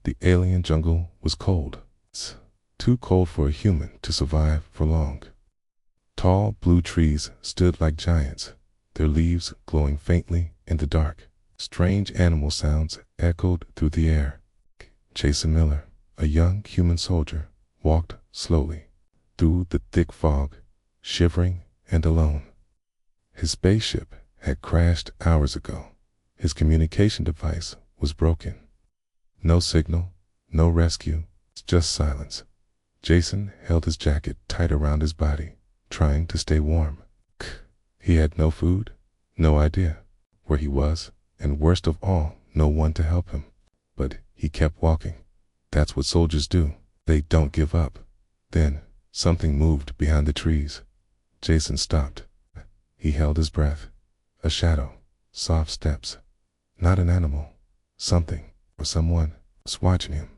The alien jungle was cold. Too cold for a human to survive for long. Tall blue trees stood like giants, their leaves glowing faintly in the dark. Strange animal sounds echoed through the air. Jason Miller, a young human soldier, walked slowly through the thick fog, shivering and alone. His spaceship had crashed hours ago. His communication device was broken. No signal, no rescue, just silence. Jason held his jacket tight around his body, trying to stay warm. He had no food, no idea where he was, and worst of all, no one to help him. But he kept walking. That's what soldiers do. They don't give up. Then, something moved behind the trees. Jason stopped. He held his breath. A shadow, soft steps. Not an animal. Something or someone was watching him.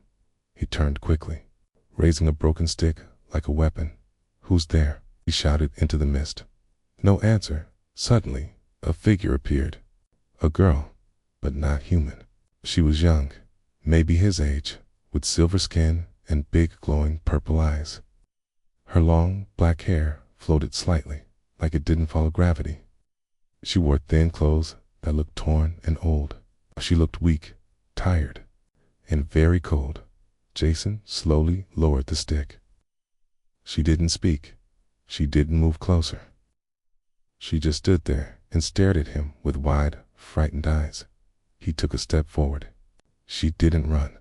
He turned quickly, raising a broken stick like a weapon. "Who's there?" he shouted into the mist. No answer. Suddenly, a figure appeared. A girl, but not human. She was young, maybe his age, with silver skin and big glowing purple eyes. Her long black hair floated slightly, like it didn't follow gravity. She wore thin clothes that looked torn and old. She looked weak, tired, and very cold. Jason slowly lowered the stick. She didn't speak. She didn't move closer. She just stood there and stared at him with wide, frightened eyes. He took a step forward. She didn't run.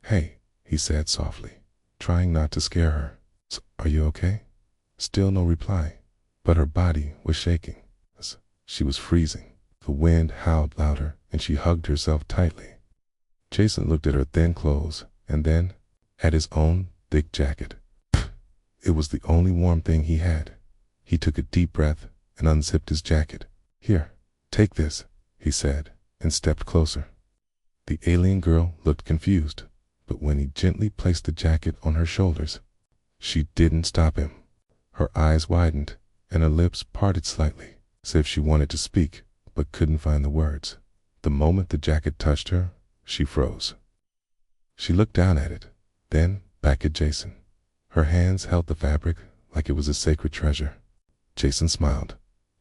"Hey," he said softly, trying not to scare her. "Are you okay?" Still no reply, but her body was shaking. She was freezing. The wind howled louder and she hugged herself tightly. Jason looked at her thin clothes and then at his own thick jacket. It was the only warm thing he had. He took a deep breath and unzipped his jacket. "Here, take this," he said, and stepped closer. The alien girl looked confused, but when he gently placed the jacket on her shoulders, she didn't stop him. Her eyes widened and her lips parted slightly, as if she wanted to speak, but couldn't find the words. The moment the jacket touched her, she froze. She looked down at it, then back at Jason. Her hands held the fabric like it was a sacred treasure. Jason smiled.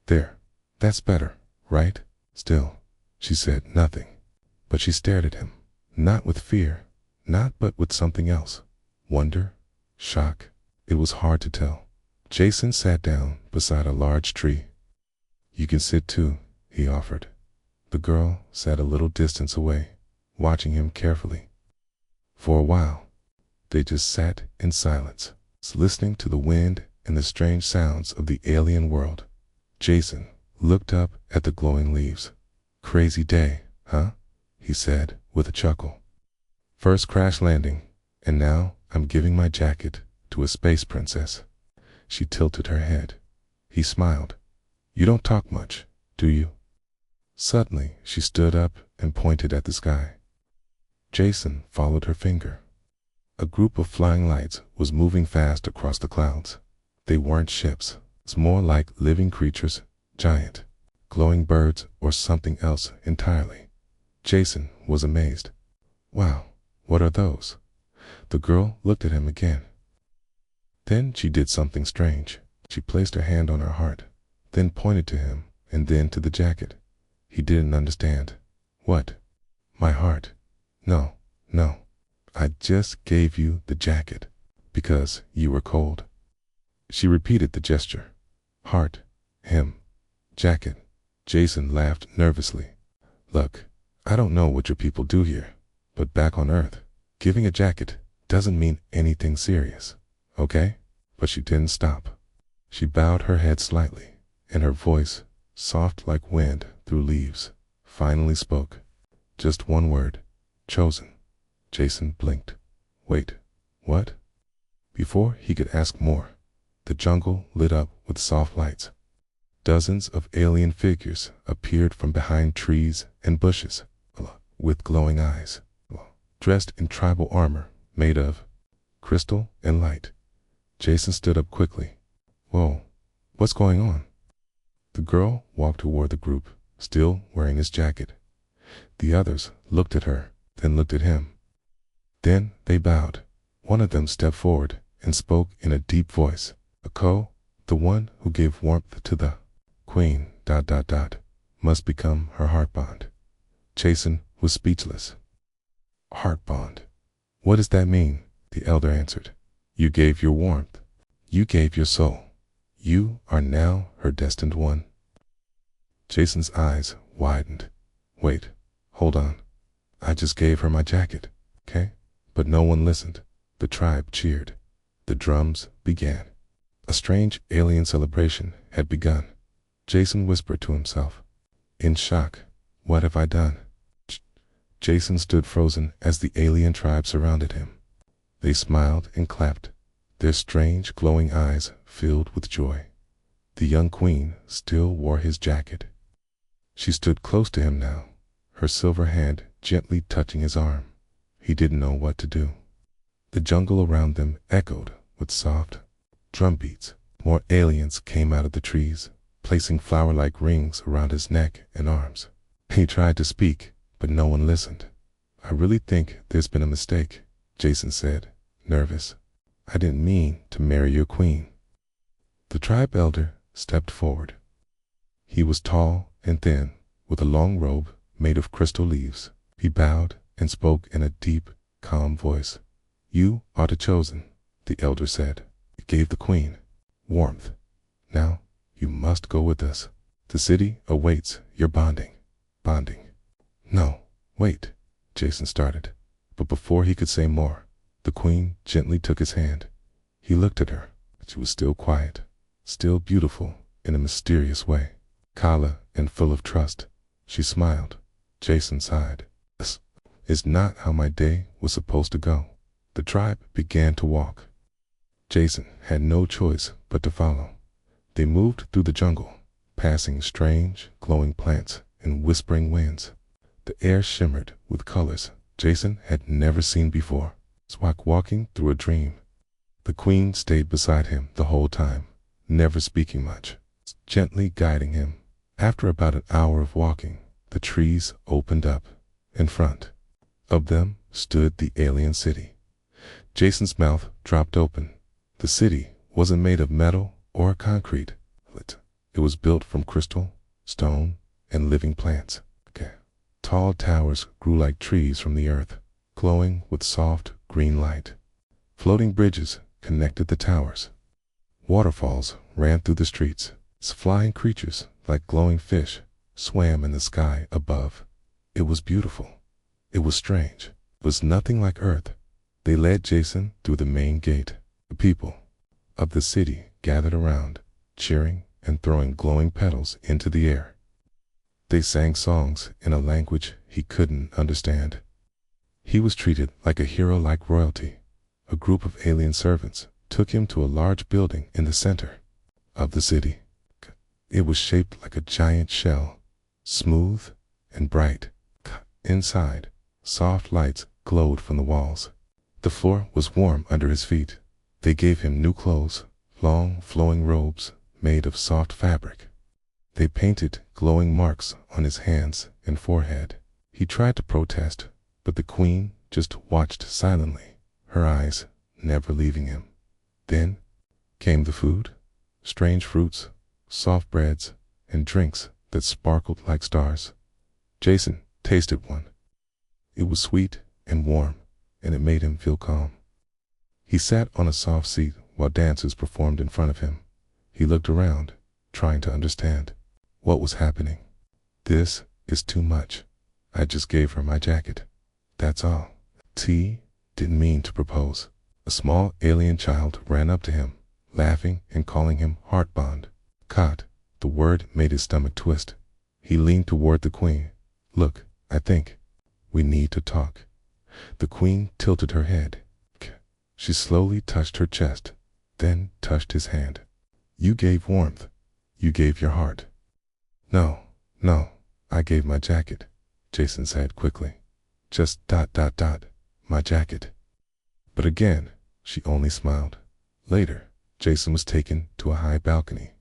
"There, that's better, right?" Still, she said nothing, but she stared at him, not with fear, but with something else. Wonder, shock, it was hard to tell. Jason sat down beside a large tree. "You can sit too," he offered. The girl sat a little distance away, watching him carefully. For a while, they just sat in silence, listening to the wind and the strange sounds of the alien world. Jason looked up at the glowing leaves. "Crazy day, huh?" he said with a chuckle. "First crash landing, and now I'm giving my jacket to a space princess." She tilted her head. He smiled. "You don't talk much, do you?" Suddenly, she stood up and pointed at the sky. Jason followed her finger. A group of flying lights was moving fast across the clouds. They weren't ships. It's more like living creatures, giant, glowing birds, or something else entirely. Jason was amazed. "Wow, what are those?" The girl looked at him again. Then she did something strange. She placed her hand on her heart, then pointed to him, and then to the jacket. He didn't understand. "What? My heart? No. I just gave you the jacket because you were cold." She repeated the gesture. Heart, him, jacket. Jason laughed nervously. "Look, I don't know what your people do here, but back on Earth, giving a jacket doesn't mean anything serious, okay?" But she didn't stop. She bowed her head slightly, and her voice, soft like wind through leaves, finally spoke. Just one word. "Chosen." Jason blinked. "Wait, what?" Before he could ask more, the jungle lit up with soft lights. Dozens of alien figures appeared from behind trees and bushes, with glowing eyes, dressed in tribal armor made of crystal and light. Jason stood up quickly. "Whoa, what's going on?" The girl walked toward the group, still wearing his jacket. The others looked at her, then looked at him. Then they bowed. One of them stepped forward and spoke in a deep voice. Ako, the one who gave warmth to the queen, must become her heart bond. Jason was speechless. Heart bond. What does that mean? The elder answered. You gave your warmth. You gave your soul. You are now her destined one. Jason's eyes widened. Wait, hold on. I just gave her my jacket, okay? But no one listened. The tribe cheered. The drums began. A strange alien celebration had begun. Jason whispered to himself. In shock, what have I done? Jason stood frozen as the alien tribe surrounded him. They smiled and clapped, their strange glowing eyes filled with joy. The young queen still wore his jacket. She stood close to him now, her silver hand gently touching his arm. He didn't know what to do. The jungle around them echoed with soft drum beats. More aliens came out of the trees, placing flower-like rings around his neck and arms. He tried to speak, but no one listened. I really think there's been a mistake, Jason said, nervous. I didn't mean to marry your queen. The tribe elder stepped forward. He was tall and thin, with a long robe made of crystal leaves. He bowed and spoke in a deep, calm voice. You are the chosen, the elder said. You gave the queen warmth. Now you must go with us. The city awaits your bonding. No, wait, Jason started. But before he could say more, the queen gently took his hand. He looked at her. She was still quiet, still beautiful in a mysterious way. Kala and full of trust. She smiled. Jason sighed. This is not how my day was supposed to go. The tribe began to walk. Jason had no choice but to follow. They moved through the jungle, passing strange, glowing plants and whispering winds. The air shimmered with colors Jason had never seen before. It's like walking through a dream. The queen stayed beside him the whole time, never speaking much, gently guiding him. After about an hour of walking, the trees opened up. In front of them stood the alien city. Jason's mouth dropped open. The city wasn't made of metal or concrete. It was built from crystal, stone, and living plants. Tall towers grew like trees from the earth, glowing with soft green light. Floating bridges connected the towers. Waterfalls ran through the streets. Flying creatures like glowing fish swam in the sky above. It was beautiful. It was strange. It was nothing like Earth. They led Jason through the main gate. The people of the city gathered around, cheering and throwing glowing petals into the air. They sang songs in a language he couldn't understand. He was treated like a hero, like royalty. A group of alien servants took him to a large building in the center of the city. It was shaped like a giant shell, smooth and bright. Inside, soft lights glowed from the walls. The floor was warm under his feet. They gave him new clothes, long flowing robes made of soft fabric. They painted glowing marks on his hands and forehead. He tried to protest, but the queen just watched silently, her eyes never leaving him. Then came the food, strange fruits, soft breads, and drinks that sparkled like stars. Jason tasted one. It was sweet and warm, and it made him feel calm. He sat on a soft seat while dancers performed in front of him. He looked around, trying to understand what was happening. This is too much. I just gave her my jacket. That's all. T didn't mean to propose. A small alien child ran up to him, laughing and calling him heart bond. Caught. The word made his stomach twist. He leaned toward the queen. Look, I think we need to talk. The queen tilted her head. She slowly touched her chest, then touched his hand. You gave warmth. You gave your heart. No, I gave my jacket, Jason said quickly. Just ... my jacket. But again, she only smiled. Later, Jason was taken to a high balcony.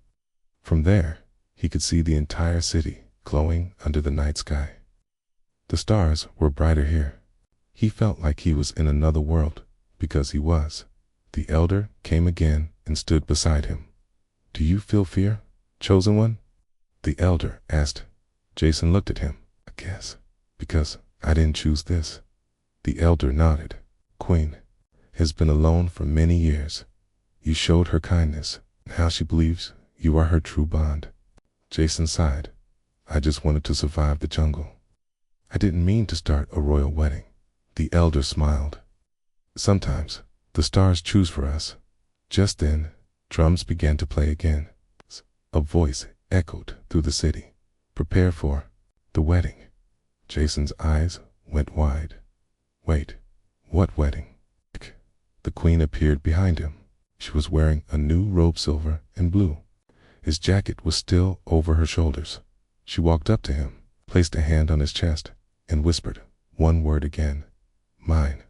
From there, he could see the entire city glowing under the night sky. The stars were brighter here. He felt like he was in another world, because he was. The elder came again and stood beside him. Do you feel fear, chosen one? The elder asked. Jason looked at him. I guess, because I didn't choose this. The elder nodded. Queen has been alone for many years. You showed her kindness. Now she believes you are her true bond. Jason sighed. I just wanted to survive the jungle. I didn't mean to start a royal wedding. The elder smiled. Sometimes the stars choose for us. Just then, drums began to play again. A voice echoed through the city. Prepare for the wedding. Jason's eyes went wide. Wait, what wedding? The queen appeared behind him. She was wearing a new robe, silver and blue. His jacket was still over her shoulders. She walked up to him, placed a hand on his chest, and whispered one word again. Mine.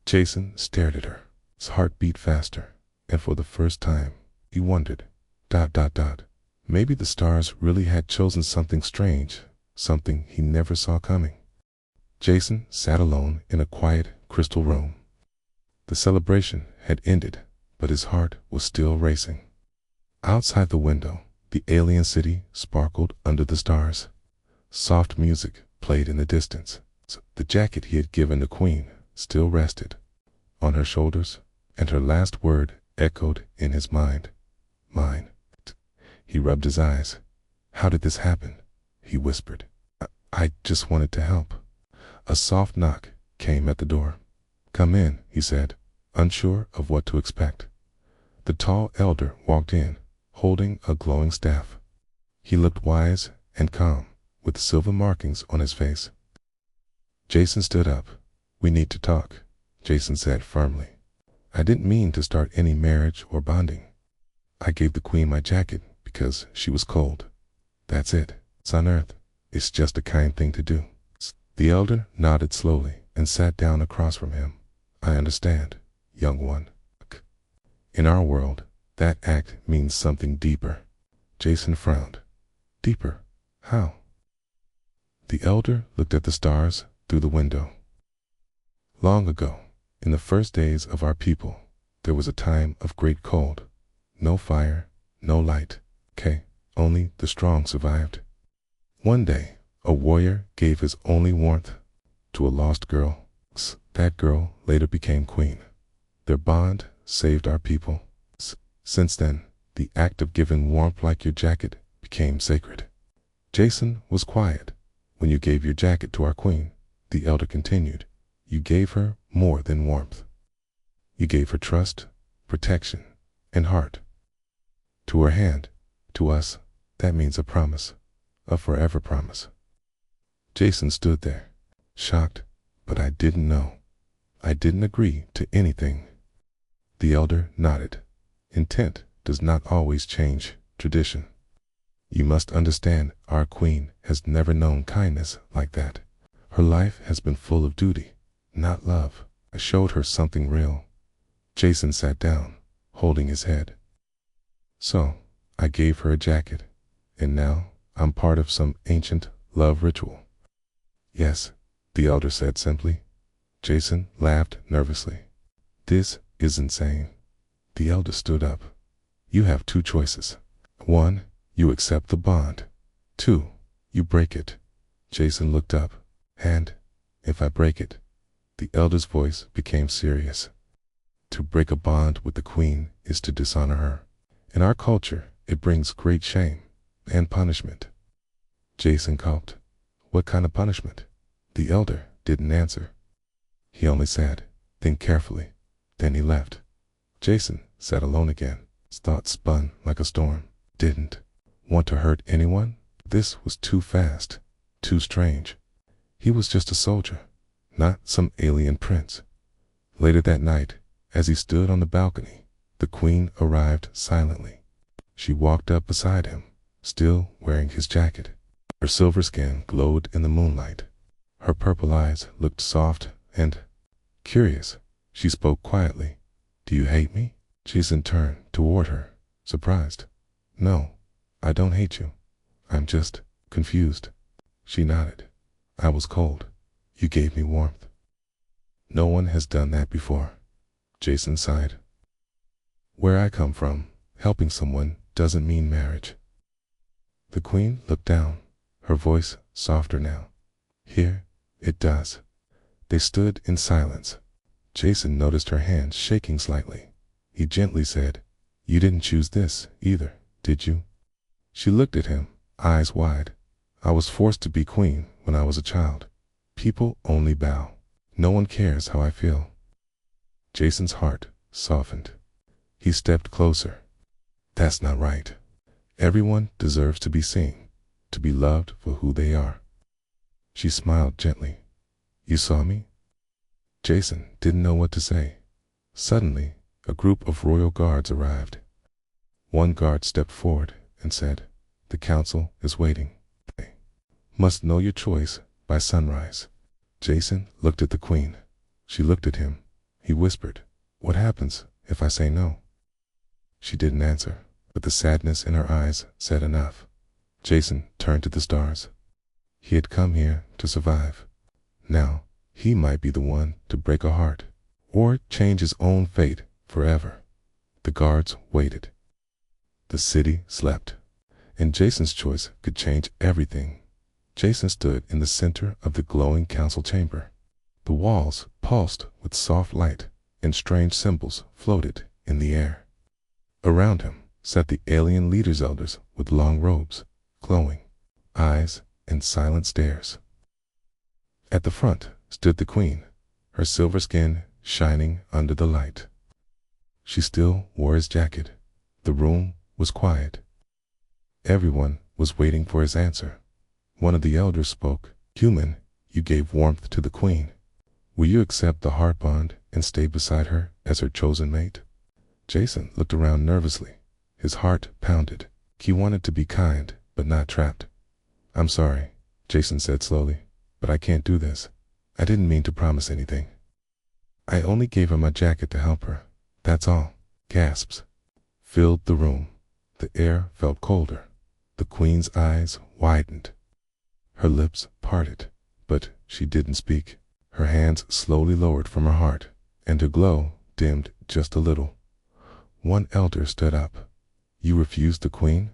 Jason stared at her. His heart beat faster, and for the first time, he wondered, ... Maybe the stars really had chosen something strange, something he never saw coming. Jason sat alone in a quiet crystal room. The celebration had ended, but his heart was still racing. Outside the window, the alien city sparkled under the stars. Soft music played in the distance. The jacket he had given the queen still rested on her shoulders, and her last word echoed in his mind. Mine. He rubbed his eyes. How did this happen? He whispered. I just wanted to help. A soft knock came at the door. Come in, he said, unsure of what to expect. The tall elder walked in, holding a glowing staff. He looked wise and calm, with silver markings on his face. Jason stood up. We need to talk, Jason said firmly. I didn't mean to start any marriage or bonding. I gave the queen my jacket because she was cold. That's it. It's on Earth. It's just a kind thing to do. The elder nodded slowly and sat down across from him. I understand, young one. In our world, that act means something deeper. Jason frowned. Deeper? How? The elder looked at the stars through the window. Long ago, in the first days of our people, there was a time of great cold. No fire, no light. Only the strong survived. One day, a warrior gave his only warmth to a lost girl. That girl later became queen. Their bond saved our people. Since then, the act of giving warmth like your jacket became sacred. Jason was quiet. When you gave your jacket to our queen, the elder continued, you gave her more than warmth. You gave her trust, protection, and heart. To her hand, to us, that means a promise, a forever promise. Jason stood there, shocked, but I didn't know. I didn't agree to anything. The elder nodded. Intent does not always change tradition. You must understand our queen has never known kindness like that. Her life has been full of duty, not love. I showed her something real. Jason sat down, holding his head. So, I gave her a jacket, and now I'm part of some ancient love ritual. Yes, the elder said simply. Jason laughed nervously. This is insane. The elder stood up. You have two choices. 1, you accept the bond. 2, you break it. Jason looked up. And, if I break it? The elder's voice became serious. To break a bond with the queen is to dishonor her. In our culture, it brings great shame and punishment. Jason gulped. What kind of punishment? The elder didn't answer. He only said, think carefully. Then he left. Jason sat alone again. His thoughts spun like a storm. Didn't want to hurt anyone? This was too fast, too strange. He was just a soldier, not some alien prince. Later that night, as he stood on the balcony, the queen arrived silently. She walked up beside him, still wearing his jacket. Her silver skin glowed in the moonlight. Her purple eyes looked soft and curious. She spoke quietly. Do you hate me? Jason turned toward her, surprised. No, I don't hate you. I'm just confused. She nodded. I was cold. You gave me warmth. No one has done that before. Jason sighed. Where I come from, helping someone doesn't mean marriage. The queen looked down, her voice softer now. Here, it does. They stood in silence. Jason noticed her hand shaking slightly. He gently said, You didn't choose this either, did you? She looked at him, eyes wide. I was forced to be queen when I was a child. People only bow. No one cares how I feel. Jason's heart softened. He stepped closer. That's not right. Everyone deserves to be seen, to be loved for who they are. She smiled gently. You saw me? Jason didn't know what to say. Suddenly, a group of royal guards arrived. One guard stepped forward and said, The council is waiting. They must know your choice by sunrise. Jason looked at the queen. She looked at him. He whispered, What happens if I say no? She didn't answer, but the sadness in her eyes said enough. Jason turned to the stars. He had come here to survive. Now, he might be the one to break a heart, or change his own fate forever. The guards waited. The city slept, and Jason's choice could change everything. Jason stood in the center of the glowing council chamber. The walls pulsed with soft light, and strange symbols floated in the air. Around him sat the alien leaders' elders with long robes, glowing eyes, and silent stares. At the front stood the queen, her silver skin shining under the light. She still wore his jacket. The room was quiet. Everyone was waiting for his answer. One of the elders spoke. Human, you gave warmth to the queen. Will you accept the heart bond and stay beside her as her chosen mate? Jason looked around nervously. His heart pounded. He wanted to be kind, but not trapped. I'm sorry, Jason said slowly, but I can't do this. I didn't mean to promise anything. I only gave her my jacket to help her. That's all. Gasps filled the room. The air felt colder. The queen's eyes widened. Her lips parted, but she didn't speak. Her hands slowly lowered from her heart, and her glow dimmed just a little. One elder stood up. You refused the queen?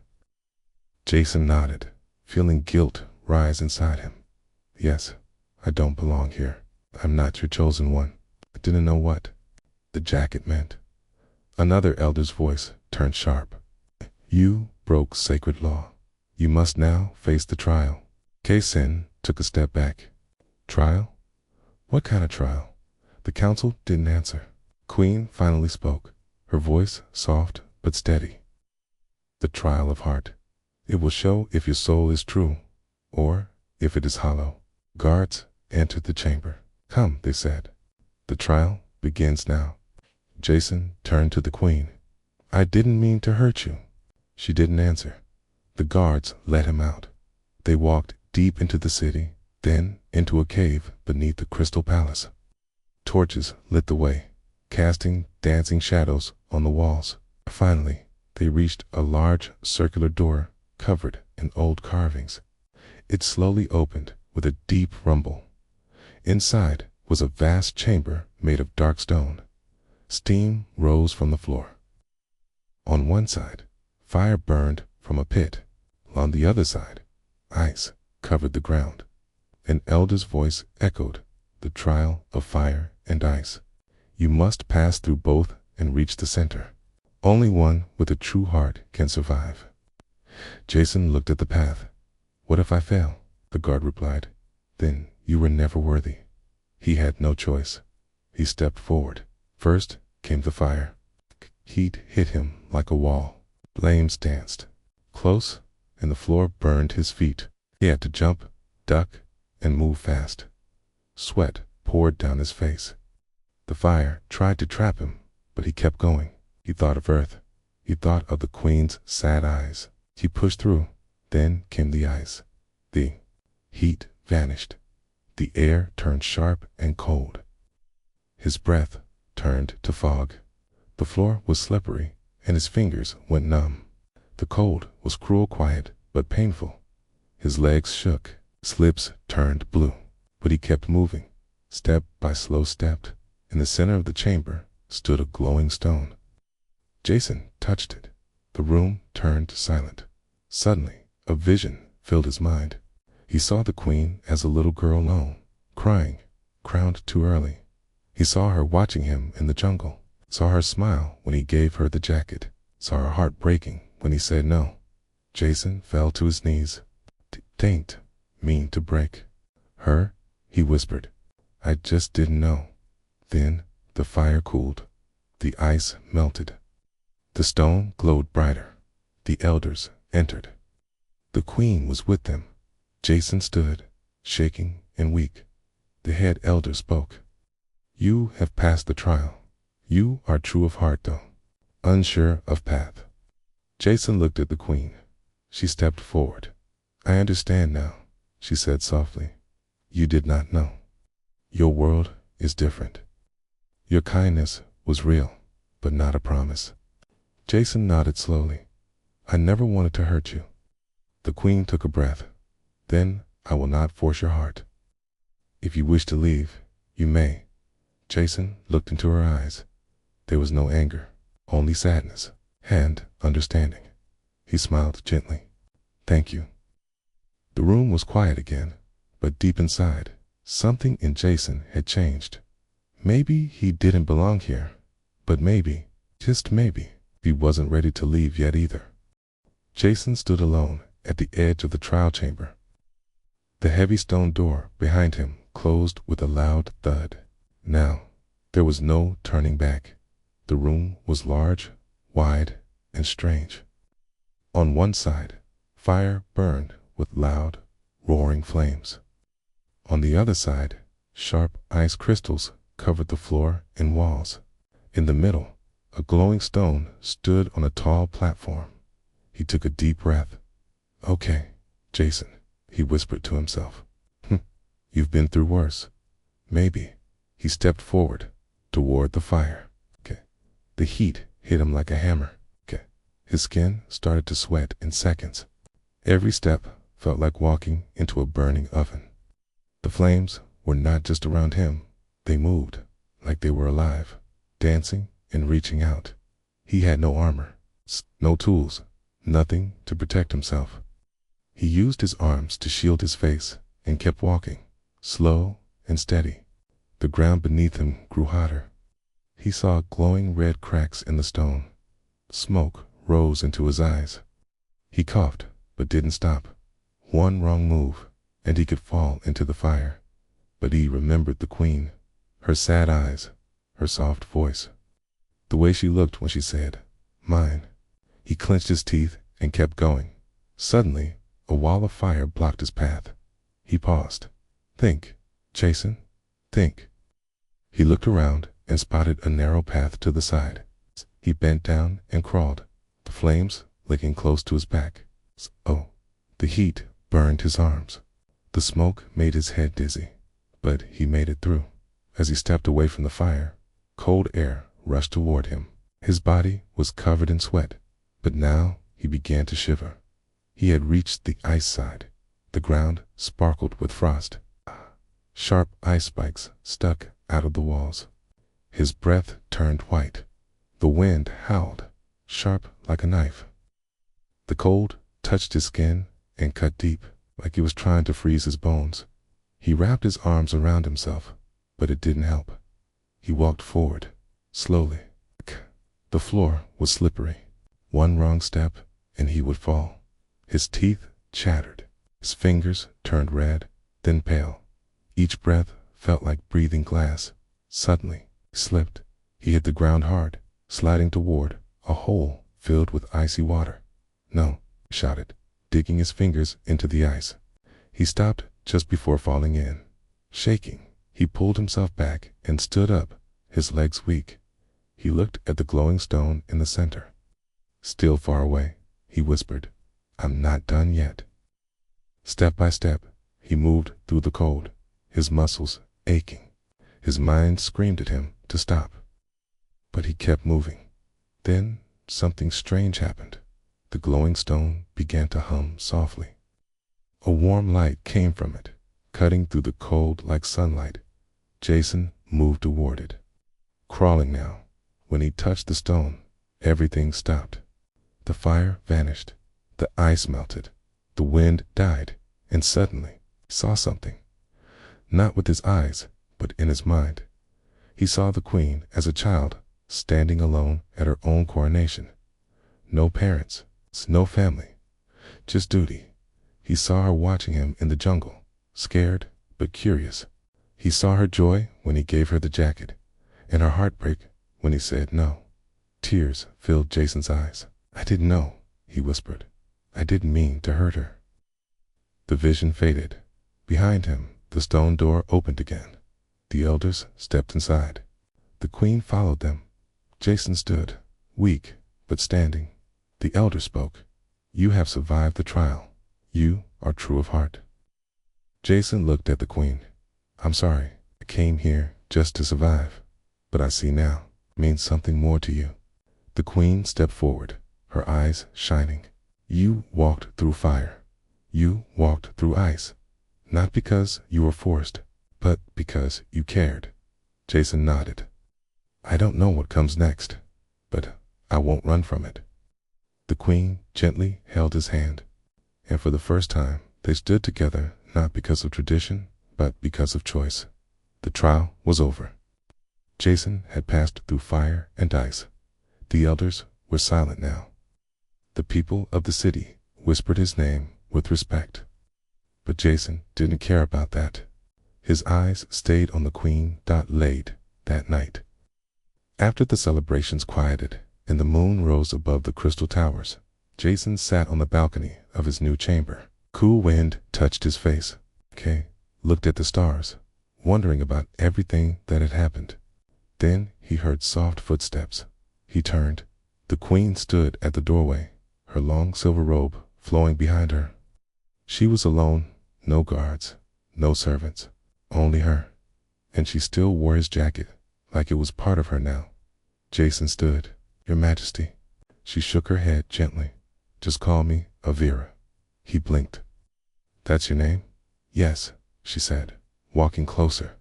Jason nodded, feeling guilt rise inside him. Yes, I don't belong here. I'm not your chosen one. I didn't know what the jacket meant. Another elder's voice turned sharp. You broke sacred law. You must now face the trial. Kaysen took a step back. Trial? What kind of trial? The council didn't answer. Queen finally spoke, her voice soft but steady. The trial of heart. It will show if your soul is true, or if it is hollow. Guards entered the chamber. Come, they said. The trial begins now. Jason turned to the queen. I didn't mean to hurt you. She didn't answer. The guards let him out. They walked deep into the city, then into a cave beneath the crystal palace. Torches lit the way, casting dancing shadows on the walls. Finally, they reached a large circular door covered in old carvings. It slowly opened with a deep rumble. Inside was a vast chamber made of dark stone. Steam rose from the floor. On one side, fire burned from a pit. On the other side, ice covered the ground. An elder's voice echoed, the trial of fire and ice. You must pass through both and reach the center. Only one with a true heart can survive. Jason looked at the path. What if I fail? The guard replied. Then you were never worthy. He had no choice. He stepped forward. First came the fire. Heat hit him like a wall. Flames danced. Close, and the floor burned his feet. He had to jump, duck, and move fast. Sweat poured down his face. The fire tried to trap him, but he kept going. He thought of Earth. He thought of the queen's sad eyes. He pushed through. Then came the ice. The heat vanished. The air turned sharp and cold. His breath turned to fog. The floor was slippery, and his fingers went numb. The cold was cruel quiet, but painful. His legs shook. His lips turned blue, but he kept moving. Step by slow step, in the center of the chamber stood a glowing stone. Jason touched it. The room turned silent. Suddenly, a vision filled his mind. He saw the queen as a little girl alone, crying, crowned too early. He saw her watching him in the jungle, saw her smile when he gave her the jacket, saw her heart breaking when he said no. Jason fell to his knees. "Tain't mean to break her," he whispered. "I just didn't know." Then the fire cooled. The ice melted. The stone glowed brighter. The elders entered. The queen was with them. Jason stood, shaking and weak. The head elder spoke. "You have passed the trial. You are true of heart, though unsure of path." Jason looked at the queen. She stepped forward. "I understand now," she said softly. "You did not know. Your world is different. Your kindness was real, but not a promise." Jason nodded slowly. "I never wanted to hurt you." The queen took a breath. "Then I will not force your heart. If you wish to leave, you may." Jason looked into her eyes. There was no anger, only sadness and understanding. He smiled gently. "Thank you." The room was quiet again, but deep inside, something in Jason had changed. Maybe he didn't belong here, but maybe, just maybe, he wasn't ready to leave yet either. Jason stood alone at the edge of the trial chamber. The heavy stone door behind him closed with a loud thud. Now, there was no turning back. The room was large, wide, and strange. On one side, fire burned with loud, roaring flames. On the other side, sharp ice crystals covered the floor and walls. In the middle, a glowing stone stood on a tall platform. He took a deep breath. "Okay, Jason," he whispered to himself. "You've been through worse. Maybe." He stepped forward, toward the fire. The heat hit him like a hammer. His skin started to sweat in seconds. Every step felt like walking into a burning oven. The flames were not just around him. They moved, like they were alive, dancing and reaching out. He had no armor, no tools, nothing to protect himself. He used his arms to shield his face and kept walking, slow and steady. The ground beneath him grew hotter. He saw glowing red cracks in the stone. Smoke rose into his eyes. He coughed, but didn't stop. One wrong move, and he could fall into the fire. But he remembered the queen, her sad eyes, her soft voice, the way she looked when she said, "Mine." He clenched his teeth and kept going. Suddenly, a wall of fire blocked his path. He paused. "Think, Jason, think." He looked around and spotted a narrow path to the side. He bent down and crawled, the flames licking close to his back. Oh, the heat burned his arms. The smoke made his head dizzy, but he made it through. As he stepped away from the fire, cold air rushed toward him. His body was covered in sweat, but now he began to shiver. He had reached the ice side. The ground sparkled with frost. Sharp ice spikes stuck out of the walls. His breath turned white. The wind howled, sharp like a knife. The cold touched his skin and cut deep, like it was trying to freeze his bones. He wrapped his arms around himself, but it didn't help. He walked forward, slowly. The floor was slippery. One wrong step, and he would fall. His teeth chattered. His fingers turned red, then pale. Each breath felt like breathing glass. Suddenly, he slipped. He hit the ground hard, sliding toward a hole filled with icy water. "No," he shouted, digging his fingers into the ice. He stopped just before falling in. Shaking, he pulled himself back and stood up, his legs weak. He looked at the glowing stone in the center. Still far away, he whispered, "I'm not done yet." Step by step, he moved through the cold, his muscles aching. His mind screamed at him to stop. But he kept moving. Then something strange happened. The glowing stone began to hum softly. A warm light came from it, cutting through the cold like sunlight. Jason moved toward it, crawling now. When he touched the stone, everything stopped. The fire vanished, the ice melted, the wind died, and suddenly he saw something. Not with his eyes, but in his mind. He saw the queen as a child, standing alone at her own coronation. No parents, no family, just duty. He saw her watching him in the jungle, scared but curious. He saw her joy when he gave her the jacket, and her heartbreak when he said no. Tears filled Jason's eyes. "I didn't know," he whispered. "I didn't mean to hurt her." The vision faded. Behind him, the stone door opened again. The elders stepped inside. The queen followed them. Jason stood, weak but standing. The elder spoke. "You have survived the trial. You are true of heart." Jason looked at the queen. "I'm sorry. I came here just to survive. But I see now it means something more to you." The queen stepped forward, her eyes shining. "You walked through fire. You walked through ice. Not because you were forced, but because you cared." Jason nodded. "I don't know what comes next, but I won't run from it." The queen gently held his hand, and for the first time they stood together, not because of tradition, but because of choice. The trial was over. Jason had passed through fire and ice. The elders were silent now. The people of the city whispered his name with respect. But Jason didn't care about that. His eyes stayed on the queen laid that night. After the celebrations quieted and the moon rose above the crystal towers, Jason sat on the balcony of his new chamber. Cool wind touched his face. Kay looked at the stars, wondering about everything that had happened. Then he heard soft footsteps. He turned. The queen stood at the doorway, her long silver robe flowing behind her. She was alone, no guards, no servants, only her. And she still wore his jacket, like it was part of her now. Jason stood. "Your Majesty." She shook her head gently. "Just call me Avira." He blinked. "That's your name?" "Yes," she said, walking closer.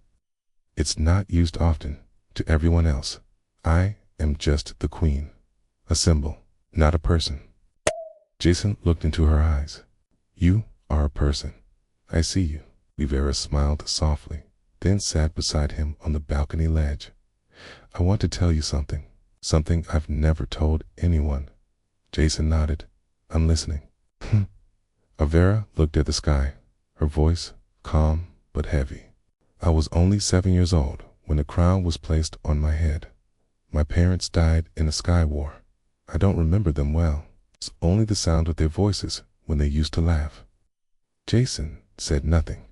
"It's not used often to everyone else. I am just the queen, a symbol, not a person." Jason looked into her eyes. "You are a person. I see you." Avira smiled softly, then sat beside him on the balcony ledge. "I want to tell you something I've never told anyone." Jason nodded. "I'm listening." Avira looked at the sky, her voice calm but heavy. "I was only 7 years old when the crown was placed on my head. My parents died in a sky war. I don't remember them well. It's only the sound of their voices when they used to laugh." Jason said nothing.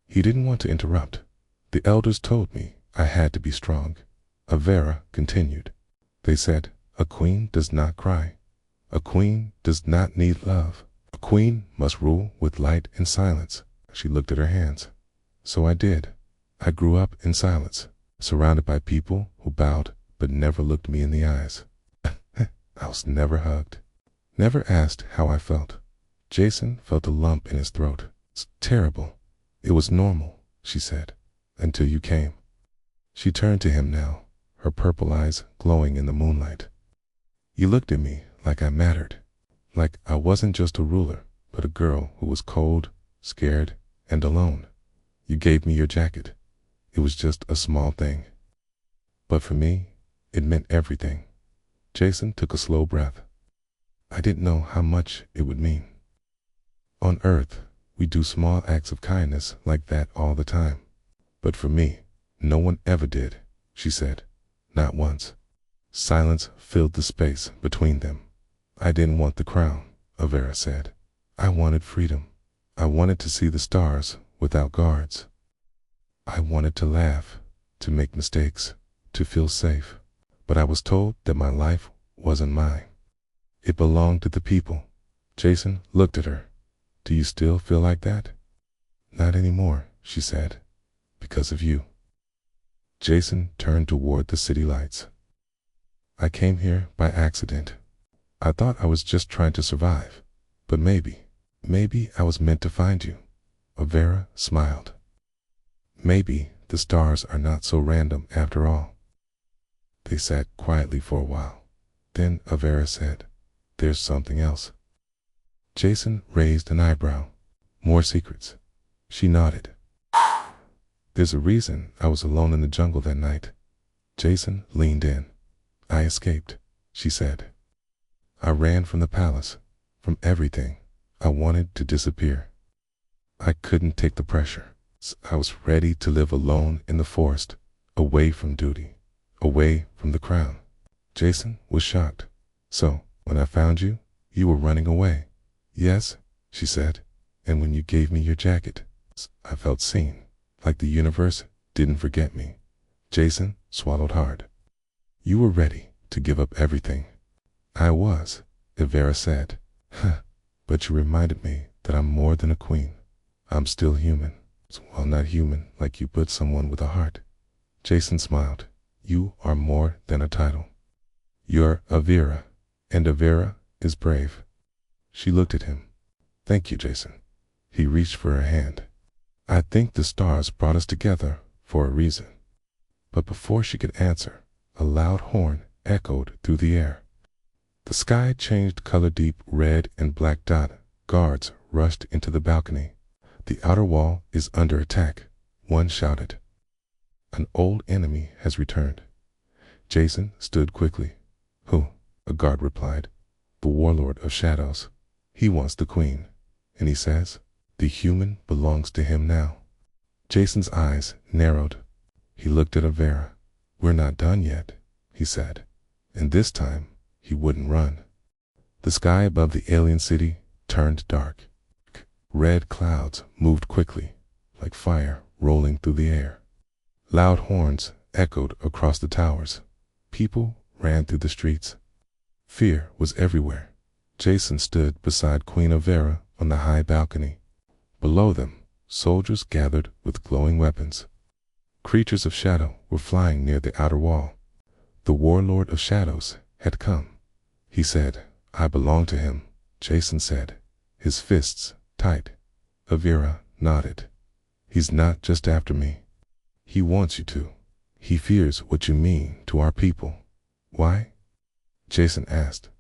He didn't want to interrupt. "The elders told me I had to be strong." Avira continued. "They said, a queen does not cry. A queen does not need love. A queen must rule with light and silence." She looked at her hands. "So I did. I grew up in silence, surrounded by people who bowed but never looked me in the eyes. I was never hugged, never asked how I felt." Jason felt a lump in his throat. "It's terrible." "It was normal," she said, "until you came." She turned to him now, her purple eyes glowing in the moonlight. "You looked at me like I mattered, like I wasn't just a ruler, but a girl who was cold, scared, and alone. You gave me your jacket. It was just a small thing. But for me, it meant everything." Jason took a slow breath. "I didn't know how much it would mean. On Earth, we do small acts of kindness like that all the time. But for me, no one ever did," she said. "Not once." Silence filled the space between them. "I didn't want the crown," Avira said. "I wanted freedom. I wanted to see the stars without guards. I wanted to laugh, to make mistakes, to feel safe. But I was told that my life wasn't mine. It belonged to the people." Jason looked at her. "Do you still feel like that?" "Not anymore," she said. "Because of you." Jason turned toward the city lights. "I came here by accident. I thought I was just trying to survive. But maybe I was meant to find you." Avira smiled. "Maybe the stars are not so random after all. They sat quietly for a while. Then Avera said, "There's something else." Jason raised an eyebrow. "More secrets?" She nodded. "There's a reason I was alone in the jungle that night." Jason leaned in. "I escaped," she said. "I ran from the palace, from everything. I wanted to disappear. I couldn't take the pressure. I was ready to live alone in the forest, away from duty, away from the crown." Jason was shocked. "So, when I found you, you were running away?" "Yes," she said. "And when you gave me your jacket, I felt seen, like the universe didn't forget me." Jason swallowed hard. "You were ready to give up everything." "I was," Avera said. "But you reminded me that I'm more than a queen. I'm still human. Well, not human like you, but someone with a heart." Jason smiled. "You are more than a title. You're Avera, and Avera is brave." She looked at him. "Thank you, Jason." He reached for her hand. "I think the stars brought us together for a reason." But before she could answer, a loud horn echoed through the air. The sky changed color, deep red and black dot. Guards rushed into the balcony. "The outer wall is under attack," one shouted. "An old enemy has returned." Jason stood quickly. "Who?" a guard replied. "The warlord of shadows. He wants the queen, and he says the human belongs to him now." Jason's eyes narrowed. He looked at Avera. "We're not done yet," he said. And this time he wouldn't run. The sky above the alien city turned dark. Red clouds moved quickly, like fire rolling through the air. Loud horns echoed across the towers. People ran through the streets. Fear was everywhere. Jason stood beside Queen Avera on the high balcony. Below them, soldiers gathered with glowing weapons. Creatures of shadow were flying near the outer wall. The warlord of shadows had come. He said, "I belong to him," Jason said, his fists tight. Avera nodded. "He's not just after me. He wants you to. He fears what you mean to our people." "Why?" Jason asked.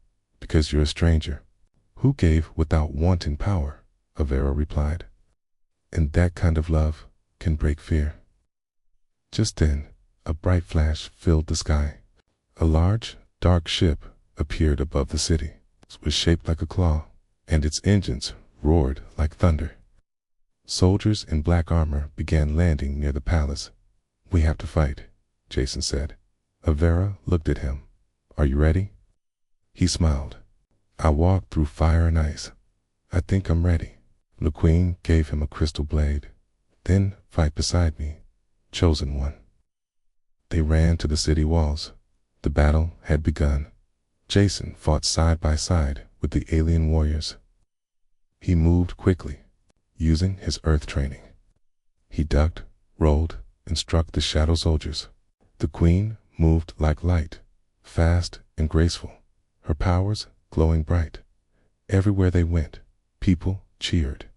"Because you're a stranger who gave without wanting power," Avera replied. "And that kind of love can break fear." Just then, a bright flash filled the sky. A large, dark ship appeared above the city. It was shaped like a claw, and its engines roared like thunder. Soldiers in black armor began landing near the palace. "We have to fight," Jason said. Avera looked at him. "Are you ready?" He smiled. "I walked through fire and ice. I think I'm ready." The queen gave him a crystal blade. "Then fight beside me, chosen one." They ran to the city walls. The battle had begun. Jason fought side by side with the alien warriors. He moved quickly, using his earth training. He ducked, rolled, and struck the shadow soldiers. The queen moved like light, fast and graceful, her powers glowing bright. Everywhere they went, people cheered.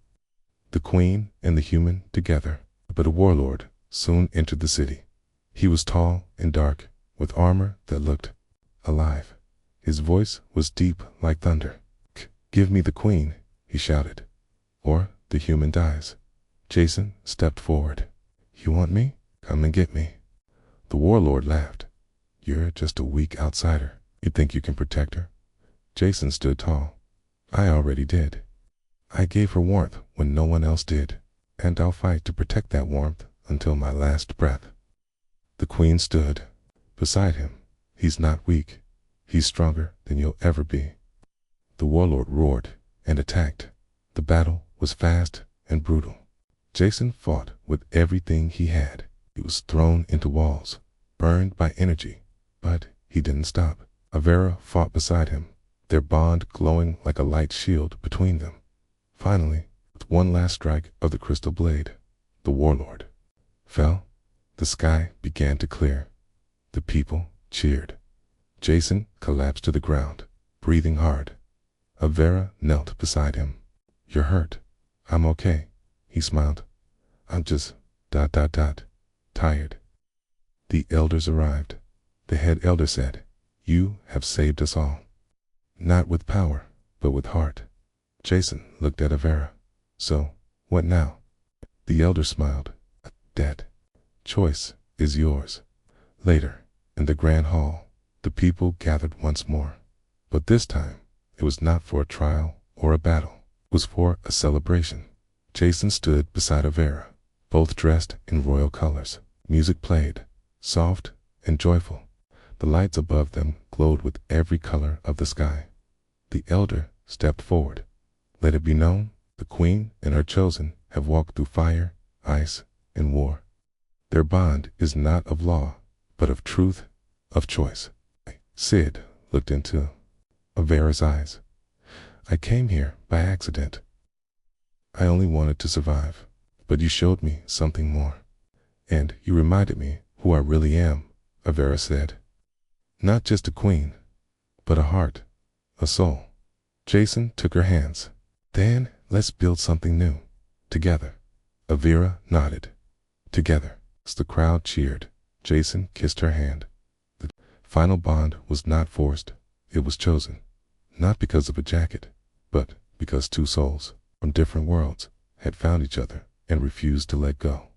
The queen and the human together. But a warlord soon entered the city. He was tall and dark, with armor that looked alive. His voice was deep like thunder. "Give me the queen," he shouted, "or the human dies." Jason stepped forward. "You want me? Come and get me." The warlord laughed. "You're just a weak outsider. You think you can protect her?" Jason stood tall. "I already did. I gave her warmth when no one else did, and I'll fight to protect that warmth until my last breath." The queen stood beside him. "He's not weak. He's stronger than you'll ever be." The warlord roared and attacked. The battle was fast and brutal. Jason fought with everything he had. He was thrown into walls, burned by energy, but he didn't stop. Avera fought beside him, their bond glowing like a light shield between them. Finally, with one last strike of the crystal blade, the warlord fell. The sky began to clear. The people cheered. Jason collapsed to the ground, breathing hard. Avera knelt beside him. "You're hurt." "I'm okay," he smiled. "I'm just ... tired. The elders arrived. The head elder said, "You have saved us all. Not with power, but with heart." Jason looked at Avera. "So, what now?" The elder smiled. "That choice is yours." Later, in the grand hall, the people gathered once more. But this time, it was not for a trial or a battle. It was for a celebration. Jason stood beside Avera, both dressed in royal colors. Music played, soft and joyful. The lights above them glowed with every color of the sky. The elder stepped forward. "Let it be known, the queen and her chosen have walked through fire, ice, and war. Their bond is not of law, but of truth, of choice." Sid looked into Avera's eyes. "I came here by accident. I only wanted to survive, but you showed me something more. And you reminded me who I really am," Avera said. "Not just a queen, but a heart, a soul." Jason took her hands. "Then let's build something new, together." Avera nodded. "Together." The crowd cheered. Jason kissed her hand. The final bond was not forced, it was chosen. Not because of a jacket, but because two souls from different worlds had found each other and refused to let go.